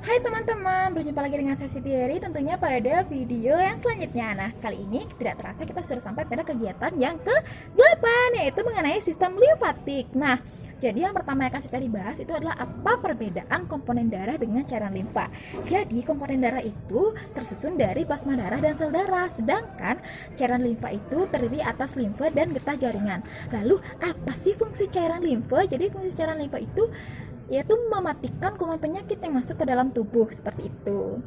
Hai teman-teman, berjumpa lagi dengan saya Siti Heri tentunya pada video yang selanjutnya. Nah, kali ini tidak terasa kita sudah sampai pada kegiatan yang ke-8, yaitu mengenai sistem limfatik. Nah, jadi yang pertama yang akan kita dibahas itu adalah apa perbedaan komponen darah dengan cairan limfa. Jadi, komponen darah itu tersusun dari plasma darah dan sel darah, sedangkan cairan limfa itu terdiri atas limfa dan getah jaringan. Lalu, apa sih fungsi cairan limfa? Jadi, fungsi cairan limfa itu yaitu mematikan kuman penyakit yang masuk ke dalam tubuh seperti itu.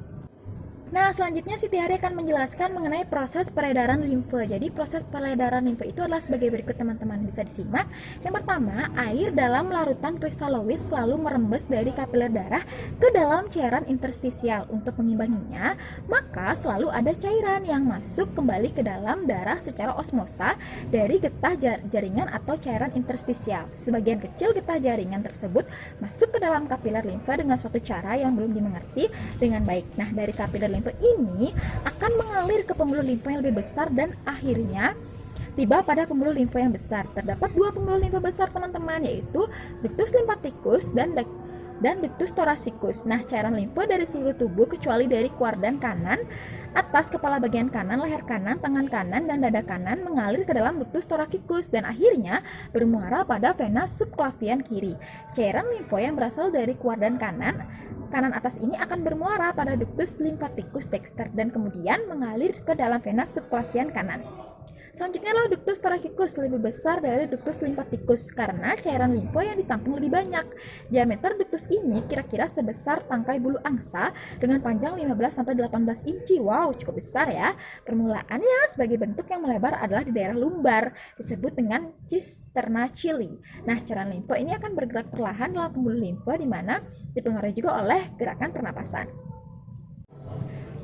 Nah, selanjutnya Siti Hari akan menjelaskan mengenai proses peredaran limfa. Jadi, proses peredaran limfa itu adalah sebagai berikut teman-teman, bisa disimak. Yang pertama, air dalam larutan kristaloid selalu merembes dari kapiler darah ke dalam cairan interstisial. Untuk mengimbanginya, maka selalu ada cairan yang masuk kembali ke dalam darah secara osmosa dari getah jaringan atau cairan interstisial. Sebagian kecil getah jaringan tersebut masuk ke dalam kapiler limfa dengan suatu cara yang belum dimengerti dengan baik. Nah, dari kapiler limfa ini akan mengalir ke pembuluh limfa yang lebih besar dan akhirnya tiba pada pembuluh limfa yang besar. Terdapat dua pembuluh limfa besar teman-teman, yaitu ductus lymphaticus dan ductus thoracicus. Nah, cairan limfa dari seluruh tubuh kecuali dari kuardan kanan, atas kepala bagian kanan, leher kanan, tangan kanan, dan dada kanan mengalir ke dalam ductus thoracicus dan akhirnya bermuara pada vena subclavian kiri. Cairan limfa yang berasal dari kuardan kanan atas ini akan bermuara pada ductus lymphaticus dexter dan kemudian mengalir ke dalam vena subclavian kanan. Selanjutnya adalah ductus thoracicus, lebih besar dari ductus lymphaticus karena cairan limfa yang ditampung lebih banyak. Diameter ductus ini kira-kira sebesar tangkai bulu angsa dengan panjang 15-18 inci. Wow, cukup besar ya. Permulaannya sebagai bentuk yang melebar adalah di daerah lumbar, disebut dengan cisterna chili. Nah, cairan limfa ini akan bergerak perlahan dalam pembuluh limfa di mana dipengaruhi juga oleh gerakan pernapasan.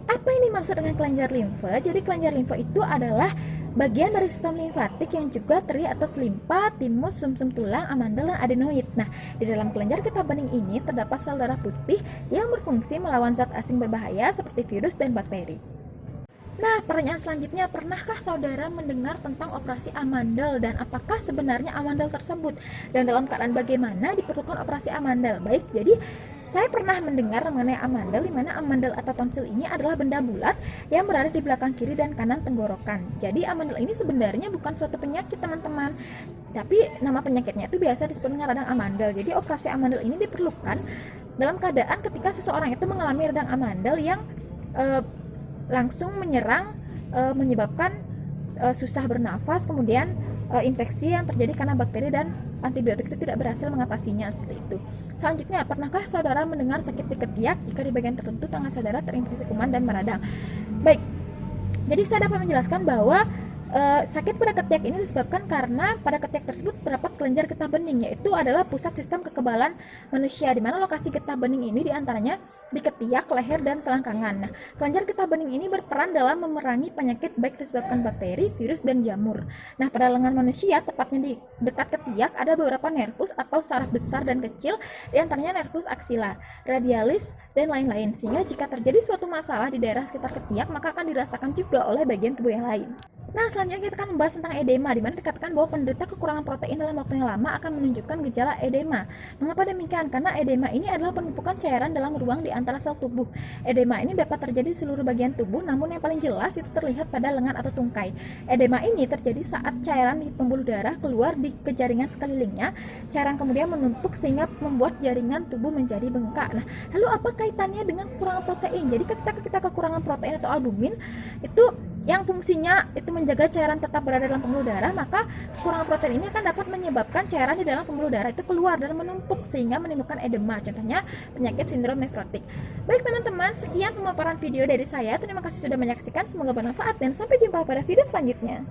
Apa ini maksud dengan kelenjar limfa? Jadi kelenjar limfa itu adalah bagian dari sistem limfatik yang juga terdiri atas limfa, timus, sumsum tulang, amandel, dan adenoid. Nah, di dalam kelenjar getah bening ini terdapat sel darah putih yang berfungsi melawan zat asing berbahaya seperti virus dan bakteri. Nah, pertanyaan selanjutnya, pernahkah saudara mendengar tentang operasi amandel dan apakah sebenarnya amandel tersebut? Dan dalam keadaan bagaimana diperlukan operasi amandel? Baik, jadi saya pernah mendengar mengenai amandel, di mana amandel atau tonsil ini adalah benda bulat yang berada di belakang kiri dan kanan tenggorokan. Jadi amandel ini sebenarnya bukan suatu penyakit teman-teman, tapi nama penyakitnya itu biasa disebut dengan radang amandel. Jadi operasi amandel ini diperlukan dalam keadaan ketika seseorang itu mengalami radang amandel yang langsung menyerang, menyebabkan susah bernafas, kemudian infeksi yang terjadi karena bakteri dan antibiotik itu tidak berhasil mengatasinya, seperti itu. Selanjutnya, pernahkah saudara mendengar sakit di ketiak jika di bagian tertentu tangan saudara terinfeksi kuman dan meradang? Baik, jadi saya dapat menjelaskan bahwa sakit pada ketiak ini disebabkan karena pada ketiak tersebut terdapat kelenjar getah bening, yaitu adalah pusat sistem kekebalan manusia, di mana lokasi getah bening ini diantaranya di ketiak, leher, dan selangkangan. Nah, kelenjar getah bening ini berperan dalam memerangi penyakit baik disebabkan bakteri, virus, dan jamur. Nah, pada lengan manusia, tepatnya di dekat ketiak, ada beberapa nervus atau saraf besar dan kecil, diantaranya nervus axilar, radialis, dan lain-lain. Sehingga jika terjadi suatu masalah di daerah sekitar ketiak, maka akan dirasakan juga oleh bagian tubuh yang lain. Nah, selanjutnya kita akan membahas tentang edema, di mana dikatakan bahwa penderita kekurangan protein dalam waktu yang lama akan menunjukkan gejala edema. Mengapa demikian? Karena edema ini adalah penumpukan cairan dalam ruang di antara sel tubuh. Edema ini dapat terjadi di seluruh bagian tubuh, namun yang paling jelas itu terlihat pada lengan atau tungkai. Edema ini terjadi saat cairan di pembuluh darah keluar ke jaringan sekelilingnya. Cairan kemudian menumpuk sehingga membuat jaringan tubuh menjadi bengkak. Nah, lalu apa kaitannya dengan kekurangan protein? Jadi ketika kita kekurangan protein atau albumin, itu yang fungsinya itu menjaga cairan tetap berada dalam pembuluh darah, maka kekurangan protein ini akan dapat menyebabkan cairan di dalam pembuluh darah itu keluar dan menumpuk sehingga menimbulkan edema, contohnya penyakit sindrom nefrotik. Baik teman-teman, sekian pemaparan video dari saya. Terima kasih sudah menyaksikan, semoga bermanfaat dan sampai jumpa pada video selanjutnya.